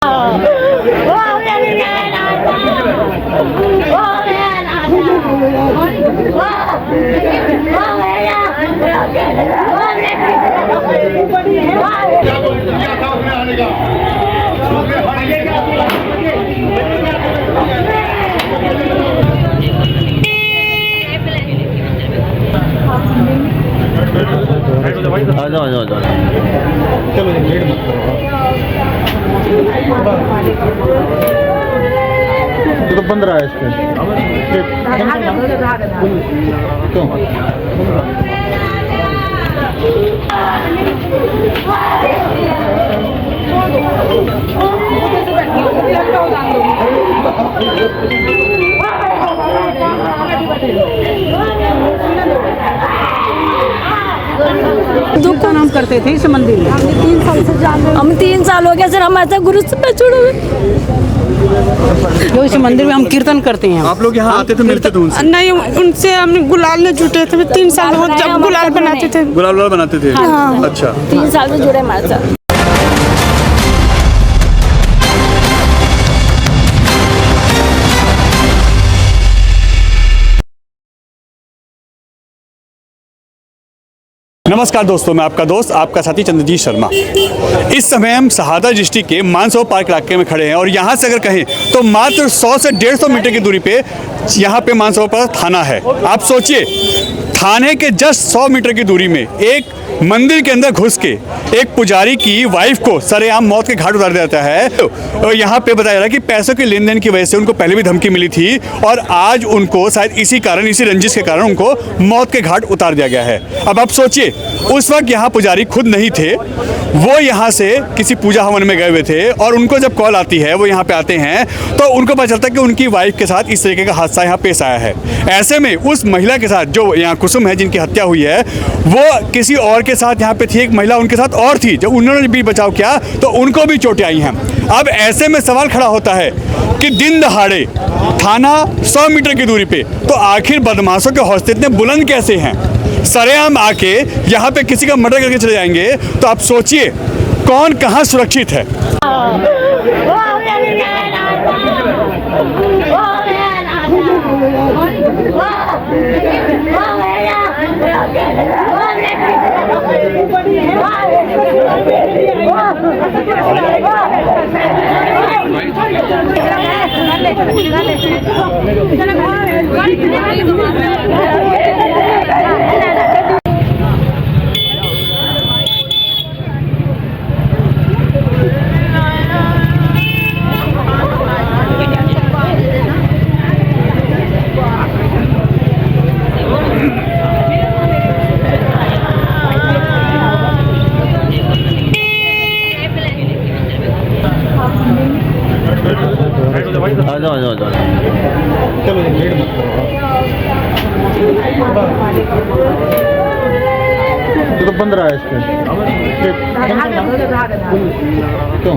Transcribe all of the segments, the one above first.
आ जाओ चलो लेट मत करो। तो 15 है इसके क्यों? दुख का नाम करते थे इस मंदिर में। 3 साल से जान रहे। हम 3 साल हो गया सर, हम ऐसे गुरु से पे जुड़े हुए। जो इस मंदिर में हम कीर्तन करते हैं। आप लोग यहाँ आते थे, मिलते थे उनसे? नहीं, उनसे हम गुलाल में जुटे थे। 3 साल हो जब गुलाल बनाते थे। गुलाल बनाते थे। हाँ। अच्छा, 3 साल से जुड़े हमारे साथ। नमस्कार दोस्तों, मैं आपका दोस्त, आपका साथी चंद्रजीत शर्मा। इस समय हम शहादा डिस्ट्रिक्ट के मानसरोवर पार्क इलाके में खड़े हैं और यहाँ से अगर कहें तो मात्र 100 से 150 मीटर की दूरी पे यहाँ पे मानसरोवर पार्क थाना है। आप सोचिए, थाने के जस्ट 100 मीटर की दूरी में एक मंदिर के अंदर घुस के एक पुजारी की वाइफ को सरेआम मौत के घाट उतार दिया जाता है। और यहाँ पे बताया जा रहा है कि पैसों के लेन देन की वजह से उनको पहले भी धमकी मिली थी और आज उनको शायद इसी रंजिश के कारण उनको मौत के घाट उतार दिया गया है। अब आप सोचिए, उस वक्त यहाँ पुजारी खुद नहीं थे, वो यहाँ से किसी पूजा हवन में गए हुए थे और उनको जब कॉल आती है, वो यहाँ पे आते हैं तो उनको पता चलता है कि उनकी वाइफ के साथ इस तरीके का हादसा यहाँ पेश आया है। ऐसे में उस महिला के साथ जो यहाँ कुसुम है, जिनकी हत्या हुई है, वो किसी और के साथ यहाँ पे थी, एक महिला उनके साथ और थी। जब उन्होंने भी बचाव किया तो उनको भी चोटें आई हैं। अब ऐसे में सवाल खड़ा होता है कि दिन दहाड़े थाना 100 मीटर की दूरी पे, तो आखिर बदमाशों के हौसले इतने बुलंद कैसे हैं? सरेआम आके यहाँ पे किसी का मर्डर करके चले जाएंगे, तो आप सोचिए कौन कहाँ सुरक्षित है। आ जाओ चलो लेट मत करो। तो 15 है इसके क्यों?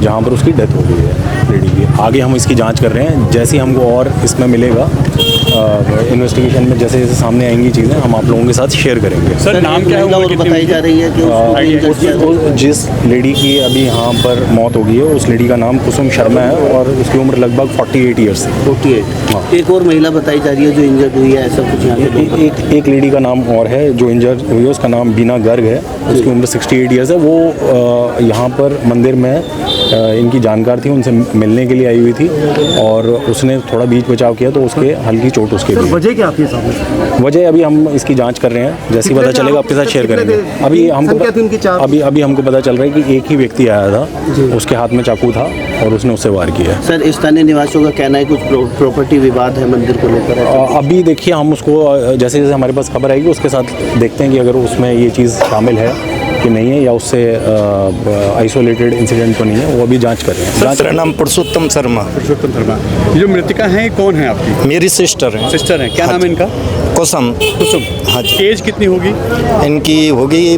जहाँ पर उसकी डेथ हो गई है लेडी की। आगे हम इसकी जांच कर रहे हैं, जैसे ही हमको और इसमें मिलेगा इन्वेस्टिगेशन में जैसे जैसे सामने आएंगी चीज़ें हम आप लोगों के साथ शेयर करेंगे। सर, नाम क्या है? और बताई जा रही है कि जिस लेडी की अभी यहाँ पर मौत हो गई है उस लेडी का नाम कुसुम शर्मा है और उसकी उम्र लगभग 48 ईयर्स है। 48। हाँ। एक और महिला बताई जा रही है जो इंजर्ड हुई है, ऐसा कुछ यहाँ पे? एक लेडी का नाम और है जो इंजर्ड हुई है, उसका नाम बीना गर्ग है, उसकी उम्र 68 ईयर्स है। वो यहाँ पर मंदिर में इनकी जानकार थी, उनसे मिलने के लिए आई हुई थी और उसने थोड़ा बीच बचाव किया तो उसके हल्की चोट उसके लिए। वजह क्या थी साहब? वजह अभी हम इसकी जांच कर रहे हैं, जैसे ही पता चलेगा आपके साथ शेयर करेंगे। अभी हमको पता चल रहा है कि एक ही व्यक्ति आया था, उसके हाथ में चाकू था और उसने उससे वार किया। सर, स्थानीय निवासियों का कहना है कुछ प्रॉपर्टी विवाद है मंदिर को लेकर। अभी देखिए, हम उसको जैसे जैसे हमारे पास खबर आएगी उसके साथ देखते हैं कि अगर उसमें ये चीज़ शामिल है कि नहीं है या उससे आइसोलेटेड इंसिडेंट तो नहीं है, वो अभी जांच कर रहे हैं। जांच मेरा नाम पुरुषोत्तम शर्मा। पुरुषोत्तम शर्मा, ये जो मृतिका हैं कौन है आपकी? मेरी सिस्टर है। सिस्टर हैं, क्या नाम है इनका? कुसुम। कुसुम। हाँ जी। एज कितनी होगी? इनकी होगी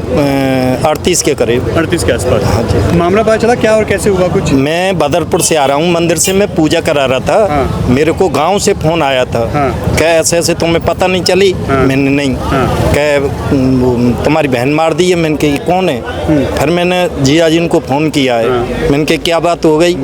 38 के करीब। 38 के आसपास। हाँ जी। मामला पता चला क्या और कैसे हुआ कुछ? मैं बदरपुर से आ रहा हूँ, मंदिर से मैं पूजा करा रहा था। हाँ। मेरे को गांव से फोन आया था। हाँ। क्या ऐसे ऐसे तुम्हें पता नहीं चली? हाँ। मैंने नहीं। हाँ। क्या तुम्हारी बहन मार दी है? मैंने कहा कौन है? फिर मैंने जिया जी को फ़ोन किया है। मैंने कहा क्या बात हो गई?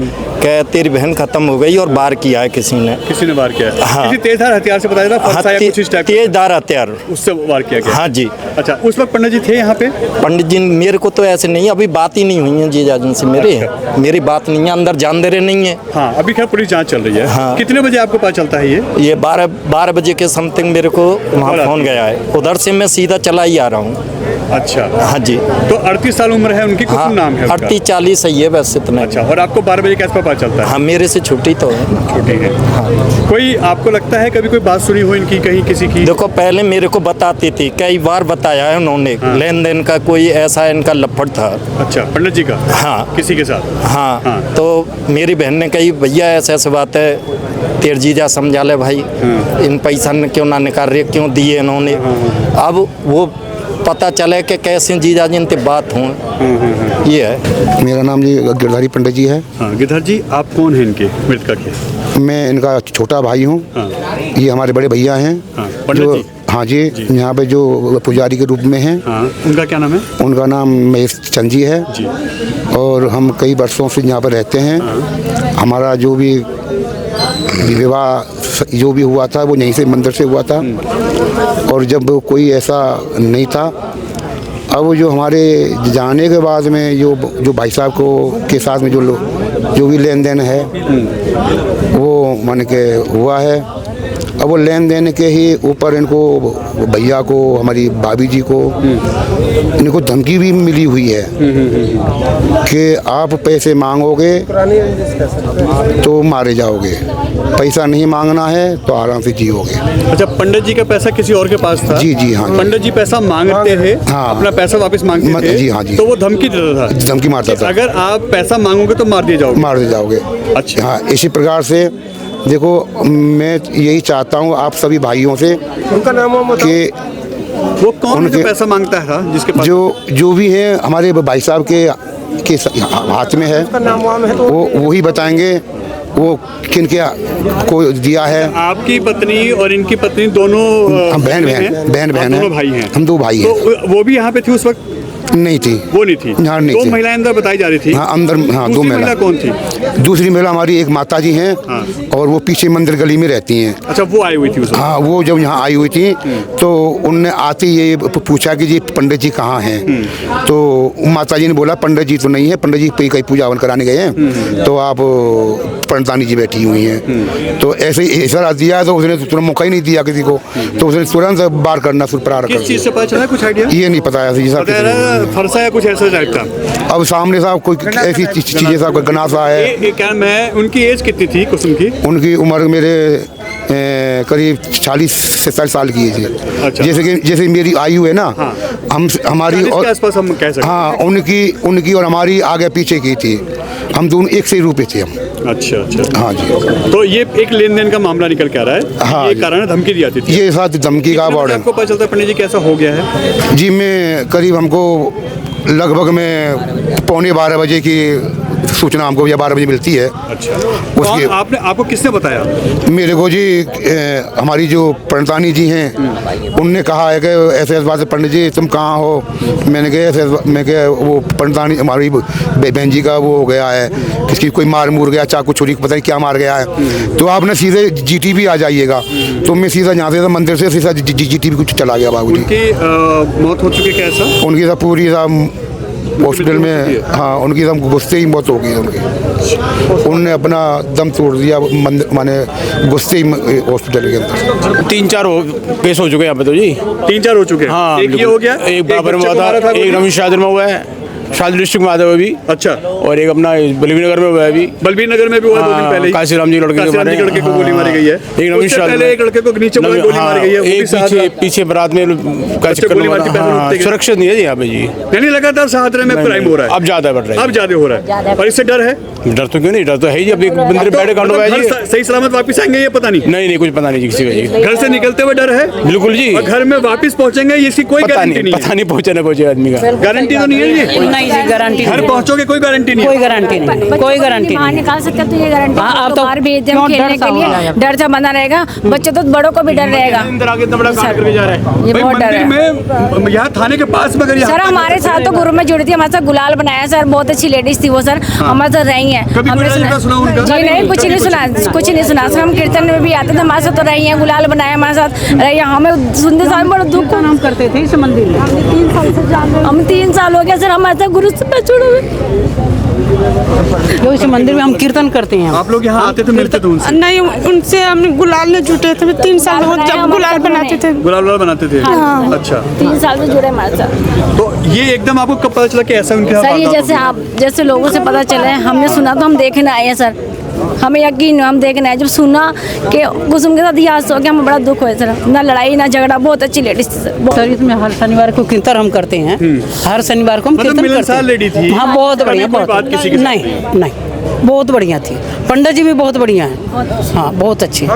क्या तेरी बहन खत्म हो गई और वार किया है किसी ने। किसी ने वार किया है? हाँ। किसी तेजधार हथियार से बताया था? फरसा या कुछ इस टाइप का? तेजधार हथियार उससे वार किया गया? हाँ जी। अच्छा, उस वक्त पंडित जी थे यहाँ पे? पंडित जी मेरे को तो ऐसे नहीं, अभी बात ही नहीं हुई है जीजा जी से मेरी बात नहीं है, अंदर जान दे रहे नहीं है। हाँ, अभी खैर पुलिस जांच चल रही है। हाँ। कितने बजे आपको पता चलता है ये? 12 बजे के समथिंग मेरे को वहाँ फ़ोन गया है। उधर से मैं सीधा चला ही आ रहा हूँ। अच्छा। हाँ जी। तो 38 साल उम्र है उनकी, कुसुम नाम है उनका? 38-40 ही है बस इतना। अच्छा, और आपको 12 बजे के आसपास पता चलता है? हाँ, मेरे से छोटी तो है। छोटी है। हाँ। कोई आपको लगता है कभी कोई बात सुनी हो इनकी कहीं किसी की? देखो पहले मेरे को बताती थी, कई बार बताया है उन्होंने। हाँ। लेन देन का कोई ऐसा इनका लफड़ था। अच्छा, पंडित जी का? हाँ। किसी के साथ? हाँ। हाँ। तो मेरी बहन ने कही भैया ऐसे ऐसे बात है, तेर जीजा समझा ले भाई। इन पैसा क्यों ना निकाल रहे, क्यों दिए इन्होंने? अब वो पता चले कि कैसे जीजा जी इनसे बात हुई। ये है। मेरा नाम जी गिरधारी पंडित जी है। हाँ, गिरधर जी आप कौन हैं इनके मृतका के? मैं इनका छोटा भाई हूँ। हाँ। ये हमारे बड़े भैया हैं। हाँ, पंडित जो जी? हाँ जी, यहाँ पे जो पुजारी के रूप में हैं। हाँ, उनका क्या नाम है? उनका नाम महेश चंद जी है जी। और हम कई वर्षों से यहाँ पर रहते हैं। हमारा जो भी विवाह जो भी हुआ था वो यहीं से मंदिर से हुआ था। और जब कोई ऐसा नहीं था, अब जो हमारे जाने के बाद में जो भाई साहब को के साथ में जो भी लेन देन है वो मान के हुआ है। अब वो लेन देन के ही ऊपर इनको भैया को, हमारी भाभी जी को, इनको धमकी भी मिली हुई है कि आप पैसे मांगोगे तो मारे जाओगे, पैसा नहीं मांगना है तो आराम से जियोगे। अच्छा, पंडित जी का पैसा किसी और के पास था? जी जी हाँ। पंडित जी पैसा मांगते थे? हाँ। अपना पैसा वापस मांगते थे? जी हाँ जी। तो वो धमकी देता था? धमकी मारता था, अगर आप पैसा मांगोगे तो मार दिए जाओगे? मार दे जाओगे। अच्छा। हाँ, इसी प्रकार से देखो मैं यही चाहता हूँ आप सभी भाइयों से कि वो कौन है जो पैसा मांगता है जिसके पास? जो भी है हमारे भाई साहब के हाथ में है, वो वही बताएंगे वो किन क्या को दिया है। आपकी पत्नी और इनकी पत्नी दोनों बहन हैं? है। दोनों भाई हैं? हम 2 भाई हैं। तो वो भी यहाँ पे थी उस वक्त? नहीं थी। वो नहीं थी? हाँ, नहीं 2 थी। महिलाएं अंदर बताई जा रही थी? हाँ, अंदर। हाँ, 2 महिला। कौन थी? दूसरी महिला हमारी एक माता जी हैं। हाँ। और वो पीछे मंदिर गली में रहती हैं। अच्छा, वो आई हुई थी उस वक्त? हाँ, वो जब यहाँ आई हुई थी तो उनने आते ये पूछा कि जी पंडित जी कहाँ हैं? तो माता जी ने बोला पंडित जी तो नहीं है, पंडित जी कहीं पूजा हवन कराने गए हैं, तो आप पंडितानी जी बैठी हुई हैं। तो ऐसे ही इशारा दिया तो उसने तुरंत मौका ही नहीं दिया किसी को, तो उसने तुरंत बार करना शुरू प्रारंभ कर किस चीज़ से पता चला, कुछ आइडिया? ये नहीं पता है फरसा या कुछ ऐसा टाइप का? अब सामने साहब कोई ऐसी चीजें साहब कोई गनासा है। क्या मैं, उनकी एज कितनी थी कुसुम की? उनकी उम्र मेरे करीब 40 से 40 साल की है। अच्छा। जैसे मेरी आयु है ना। हाँ। हमारी और आसपास हम कह सकते हैं। हाँ, उनकी और हमारी आगे पीछे की थी। हम दोनों एक से ही रूप थे हम। अच्छा अच्छा। हाँ जी। तो ये एक लेन देन का मामला निकल के आ रहा है? हाँ, ये कारण धमकी दी जाती थी? ये साथ धमकी का बॉर्डर। आपको पता चलता है पंडित जी कैसा हो गया है? जी, मैं करीब हमको लगभग में 11:15 बजे की सूचना हमको या 12 बजे मिलती है। अच्छा। उसके आपने, आपको किसने बताया? मेरे को जी हमारी जो पंडितानी जी हैं उनने कहा है कि ऐसे बात है, पंडित जी तुम कहाँ हो? मैंने कहा ऐसे, मैं कहा वो पंडितानी हमारी बहन जी का वो हो गया है, किसी कोई मार मुर गया, चाकू छुरी पता नहीं क्या मार गया है, तो आपने सीधे GTB आ जाइएगा। तो मैं सीधा यहाँ से मंदिर से सीधा GTB कुछ चला गया बाबू जी। उनकी मौत हो चुकी है? कैसा? उनकी सब पूरी हॉस्पिटल में। हाँ, उनकी दम गुस्से ही मौत हो गई उनकी। उनने अपना दम तोड़ दिया माने गुस्से ही हॉस्पिटल के अंदर। 3-4 केस हो चुके हैं यहाँ पे तो जी। 3-4 हो चुके हैं? हाँ, एक ये हो गया, एक बाबर में हुआ था, एक रमेश शादर में हुआ है शादी डिस्ट्रिक्ट में आता है अभी। अच्छा। और एक अपना बल्लभी नगर में हुआ है अभी। बल्लभी नगर में भी हुआ 2 दिन पहले ही। काशीराम जी लड़के को गोली मारी गई है। उससे पहले एक लड़के को नीचे गोली मारी गई है, वो भी साथ में। पीछे बारात में सुरक्षित नहीं है जी यहाँ पे जी। यानी लगातार शाहदरा में क्राइम हो रहा है। अब ज्यादा बढ़ रहा है। अब ज्यादा हो रहा है। और इससे डर है? डर तो क्यों नहीं, डर तो है ही। अब एक बंदर बैठे कांड हुआ है जी। सही सलामत वापस आएंगे ये पता नहीं? नहीं कुछ पता नहीं जी किसी का जी। घर से निकलते हुए डर है? बिल्कुल जी। और घर में वापस पहुंचेंगे इसकी कोई गारंटी नहीं। पता नहीं पहुंचे ना पहुंचे आदमी का। गारंटी तो नहीं है ये? नहीं जी, गारंटी घर पहुंचोगे कोई गारंटी नहीं? कोई गारंटी नहीं, कोई गारंटी बाहर नहीं। निकाल सकते तो ये गारंटी अब तो बाहर भेज दें खेलने के लिए, डर से बना रहेगा। बच्चों तो बड़ों को भी डर रहेगा। ये बहुत डर है। में यहाँ थाने के पास में सर हमारे साथ तो गुरु में जुड़ी थी, हमारे साथ गुलाल बनाया सर, बहुत अच्छी लेडीज थी वो सर, हमारे साथ रही हैं। हमने सुना जी नहीं, कुछ नहीं सुना सर। हम कीर्तन में भी आते थे, हमारे साथ तो रही हैं, गुलाल बनाया हमारे साथ रही हैं। हमें सुनते साथ बड़ा दुख को हम करते थे इस मंदिर में। हम 3 साल हो गया सर, हमारे साथ गुरु से जुड़े हुए। जो इस मंदिर में हम कीर्तन करते हैं। आप लोग यहाँ आते थे, मिलते थे उनसे? नहीं, उनसे हमने गुलाल में जुटे थे 3 साल हो, जब गुलाल बनाते थे। गुलाल बनाते थे? अच्छा। 3 साल से जुड़े हमारे साथ। तो ये एकदम आपको कब पता चला कि ऐसा उनके सर ये जैसे आप जैसे लोगों से पता चला है, हमने सुना तो हम देखने आए हैं सर, हमें यकीन है हम देखने आए। जब सुना कि कुसुम के साथ ये हादसा हो गया, हमें बड़ा दुख हुआ सर। ना लड़ाई ना झगड़ा, बहुत अच्छी लेडीज थी सर। इसमें हर शनिवार को कीर्तन हम करते हैं, हर शनिवार को हम कीर्तन करते हैं। लेडी थी? हाँ बहुत बढ़िया, बहुत नहीं बहुत बढ़िया थी। पंडित जी भी बहुत बढ़िया है। हाँ बहुत अच्छी।